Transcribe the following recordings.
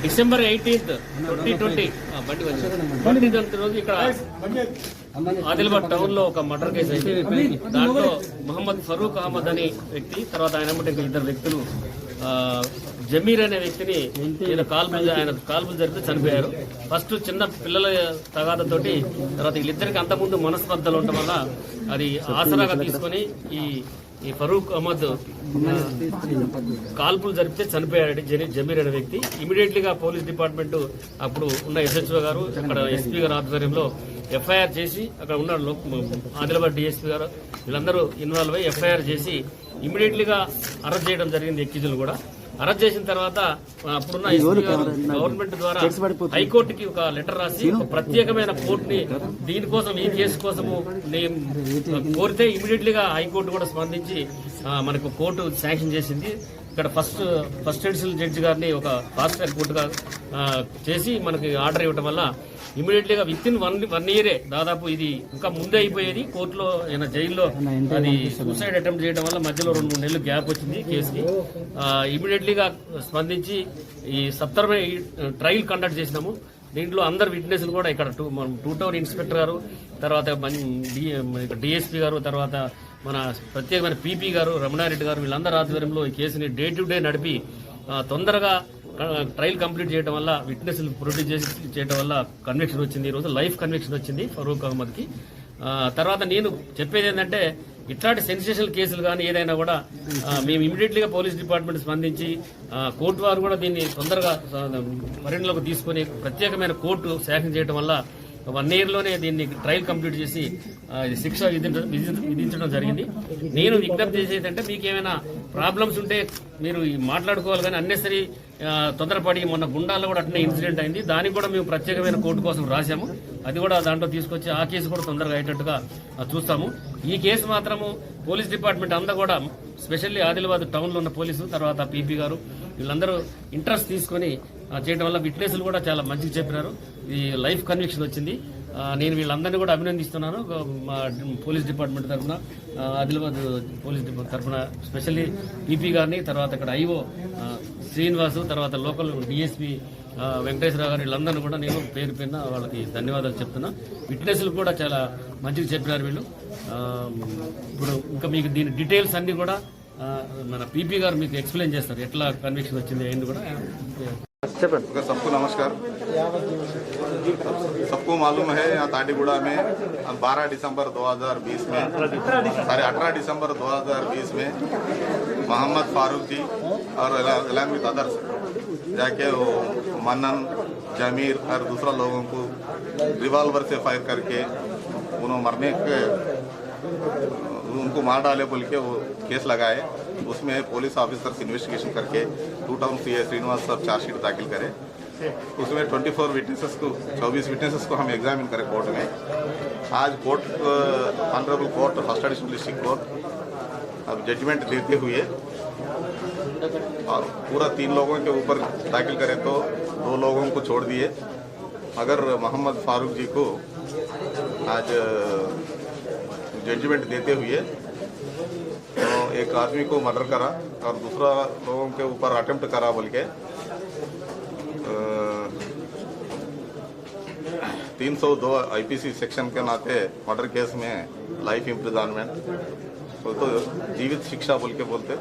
December 18, 2020 రోజు ఇక్కడ Adilabad town లో ఒక మర్డర్ కేసు అయితే దాంట్లో మహమ్మద్ ఫరూక్ అహ్మద్ అనే వ్యక్తి, తర్వాత ఆయన ఇంకా ఇద్దరు వ్యక్తులు జమీర్ అనే వ్యక్తిని ఆయన కాల్పులు జరిపితే చనిపోయారు. ఫస్ట్ చిన్న పిల్లల తగాదతోటి, తర్వాత వీళ్ళిద్దరికి అంతకుముందు మనస్పర్ధలు ఉండటం వల్ల అది ఆసరాగా తీసుకుని ఈ ఫరూక్ అహ్మద్ కాల్పులు జరిపితే చనిపోయాడు జమీర్ అనే వ్యక్తి. ఇమీడియట్లీగా పోలీస్ డిపార్ట్మెంట్ అప్పుడు ఉన్న SHO గారు, అక్కడ SP గారు ఆధ్వర్యంలో FIR చేసి, అక్కడ ఉన్న ఆదిలాబాద్ DSP గారు వీళ్ళందరూ ఇన్వాల్వ్ అయ్యి FIR చేసి ఇమీడియట్లీగా అరెస్ట్ చేయడం జరిగింది. ఎక్కిజులు కూడా అరెస్ట్ చేసిన తర్వాత అప్పుడున్న SP గారు గవర్నమెంట్ ద్వారా హైకోర్టుకి ఒక లెటర్ రాసి ఒక ప్రత్యేకమైన కోర్టుని దీనికోసం, ఈ కేసు కోసము కోరితే ఇమీడియట్లీగా హైకోర్టు కూడా స్పందించి మనకు కోర్టు శాంక్షన్ చేసింది. ఇక్కడ ఫస్ట్ ఎడిషనల్ జడ్జి గారిని ఒక ఫాస్ట్ ట్రాక్ కోర్టుగా చేసి మనకి ఆర్డర్ ఇవ్వడం వల్ల ఇమీడియట్లీగా విత్ ఇన్ వన్ ఇయరే, దాదాపు ఇది ఇంకా ముందే అయిపోయేది. కోర్టులో జైల్లో అది సూసైడ్ అటెంప్ట్ చేయడం వల్ల మధ్యలో 2-3 నెలలు గ్యాప్ వచ్చింది కేసుకి. ఇమీడియట్లీగా స్పందించి ఈ సత్వరమే ట్రయల్ కండక్ట్ చేసినాము. దీంట్లో అందరు విట్నెస్లు కూడా ఇక్కడ 2 టౌన్ ఇన్స్పెక్టర్ గారు, తర్వాత DSP గారు, తర్వాత మన ప్రత్యేకమైన PP గారు, రమణారెడ్డి గారు, వీళ్ళందరూ ఆధ్వర్యంలో ఈ కేసుని డే టు డే నడిపి తొందరగా ట్రయల్ కంప్లీట్ చేయడం వల్ల, విట్నెస్లు ప్రొడ్యూస్ చేసి చేయడం వల్ల కన్విక్షన్ వచ్చింది. ఈరోజు లైఫ్ కన్విక్షన్ వచ్చింది ఫరూక్ అహ్మద్కి. తర్వాత నేను చెప్పేది ఏంటంటే, ఇట్లాంటి సెన్సేషనల్ కేసులు కానీ ఏదైనా కూడా మేము ఇమీడియట్లీగా పోలీస్ డిపార్ట్మెంట్ స్పందించి కోర్టు వారు కూడా దీన్ని తొందరగా పరిగణలోకి తీసుకుని ప్రత్యేకమైన కోర్టు శాంక్షన్ చేయడం వల్ల 1 ఇయర్లోనే దీన్ని ట్రయల్ కంప్లీట్ చేసి శిక్ష విధించడం జరిగింది. నేను విజ్ఞప్తి చేసేది అంటే, మీకు ఏమైనా ప్రాబ్లమ్స్ ఉంటే మీరు మాట్లాడుకోవాలి, కానీ అన్నెసరీ తొందరపడి మొన్న గుండాల్లో కూడా అట్నే ఇన్సిడెంట్ అయింది. దానికి కూడా మేము ప్రత్యేకమైన కోర్టు కోసం రాశాము. అది కూడా దాంట్లో తీసుకొచ్చి ఆ కేసు కూడా తొందరగా అయ్యేటట్టుగా చూస్తాము. ఈ కేసు మాత్రము పోలీస్ డిపార్ట్మెంట్ అంతా కూడా, స్పెషల్లీ ఆదిలాబాద్ టౌన్లో ఉన్న పోలీసు, తర్వాత PP గారు వీళ్ళందరూ ఇంట్రెస్ట్ తీసుకొని చేయడం వల్ల విట్నెస్లు కూడా చాలా మంచిగా చెప్పినారు. ఈ లైఫ్ కన్విక్షన్ వచ్చింది. నేను వీళ్ళందరినీ కూడా అభినందిస్తున్నాను. మా పోలీస్ డిపార్ట్మెంట్ తరఫున, ఆదిలాబాద్ పోలీస్ డిపార్ట్మెంట్ తరఫున స్పెషల్లీ PP గారిని, తర్వాత ఇక్కడ IO శ్రీనివాసు, తర్వాత లోకల్ DSP వెంకటేశ్వరరావు గారు, వీళ్ళందరినీ కూడా నేను పేరు పేరున వాళ్ళకి ధన్యవాదాలు చెప్తున్నా. విట్నెస్లు కూడా చాలా మంచిగా చెప్పినారు వీళ్ళు. ఇప్పుడు ఇంకా మీకు దీని డీటెయిల్స్ అన్ని కూడా మన PP గారు మీకు ఎక్స్ప్లెయిన్ చేస్తారు, ఎట్లా కన్విక్షన్ వచ్చింది అయింది కూడా. सबको नमस्कार। सबको मालूम है यहाँ ताटीगुड़ा में 12 दिसंबर 2020 में 18 दिसंबर 2020 में मोहम्मद फारूक जी और अलॉन्ग विद अदर्स जाके वो मन्नन, जमीर और दूसरा लोगों को रिवॉल्वर से फायर करके उन्होंने मरने के उनको मार डाले बोल के वो केस लगाए। उसमें पुलिस ऑफिसर्स इन्वेस्टिगेशन करके 2 टाउन CI श्रीनिवास साहब चार्जशीट दाखिल करे। उसमें 24 विटनेसेस को 24 विटनेसेस को हम एग्जामिन करें कोर्ट में। आज court honourable court first additional district court अब जजमेंट देते हुए और पूरा 3 लोगों के ऊपर दाखिल करें तो 2 लोगों को छोड़ दिए, मगर मोहम्मद फारूक जी को आज जजमेंट देते हुए तो एक आदमी को मर्डर करा और दूसरा लोगों के ऊपर अटेम्प्ट करा बोल के 302 IPC सेक्शन के नाते मर्डर केस में लाइफ इम्प्रिजनमेंट तो जीवित शिक्षा बोल के बोलते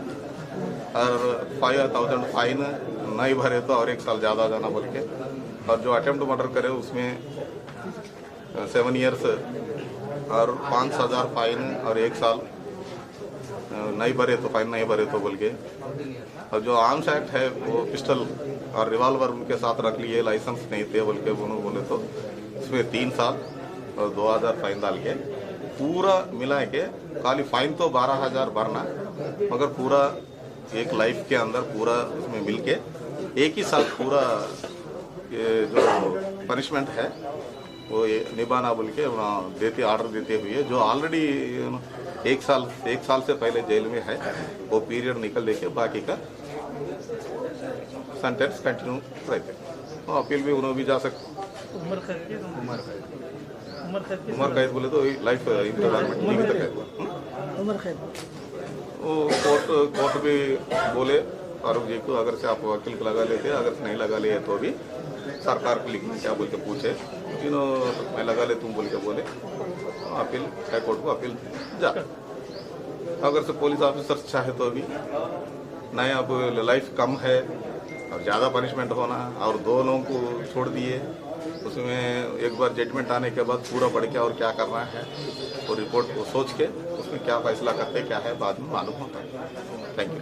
और 5,000 फाइन नहीं भरे तो और 1 साल ज़्यादा जाना बोल के, और जो अटेम्प्ट मर्डर करे उसमें 7 इयर्स और 5,000 फाइन और 1 साल नहीं भरे तो फाइन नहीं भरे तो बोल के, और जो आर्म्स एक्ट है वो पिस्टल और रिवॉल्वर उनके साथ रख लिए, लाइसेंस नहीं थे बोल के उन्होंने बोले तो उसमें 3 साल और 2,000 फाइन डाल के पूरा मिला के खाली फाइन तो 12,000 भरना, मगर पूरा एक लाइफ के अंदर पूरा उसमें मिलके एक ही साथ पूरा ये जो पनिशमेंट है वो ये निभाना बोल के देते ऑर्डर देते हुए, जो ऑलरेडी एक साल से पहले जेल में है वो पीरियड निकल के बाकी का सेंटेंस कंटिन्यू रहते, तो अपील भी उन्होंने भी जा सकते। उम्र कैद बोले तो लाइफ इंप्रिजनमेंट जीवित कैद। वो कोर्ट भी बोले फारूक जी को, अगर से आप वकील को लगा लेते, अगर से नहीं लगा लिए तो भी सरकार को लिखने क्या बोल के पूछे, तीनों मैं लगा ले तुम बोल के बोले, अपील हाई कोर्ट को अपील जा। अगर से पुलिस ऑफिसर चाहे तो भी नहीं, अब लाइफ कम है और ज़्यादा पनिशमेंट होना, और 2 लोगों को छोड़ दिए, उसमें एक बार जजमेंट आने के बाद पूरा पढ़ के और क्या करना है वो रिपोर्ट को सोच के उसमें क्या फैसला करते क्या है बाद में मालूम होता है। Thank you.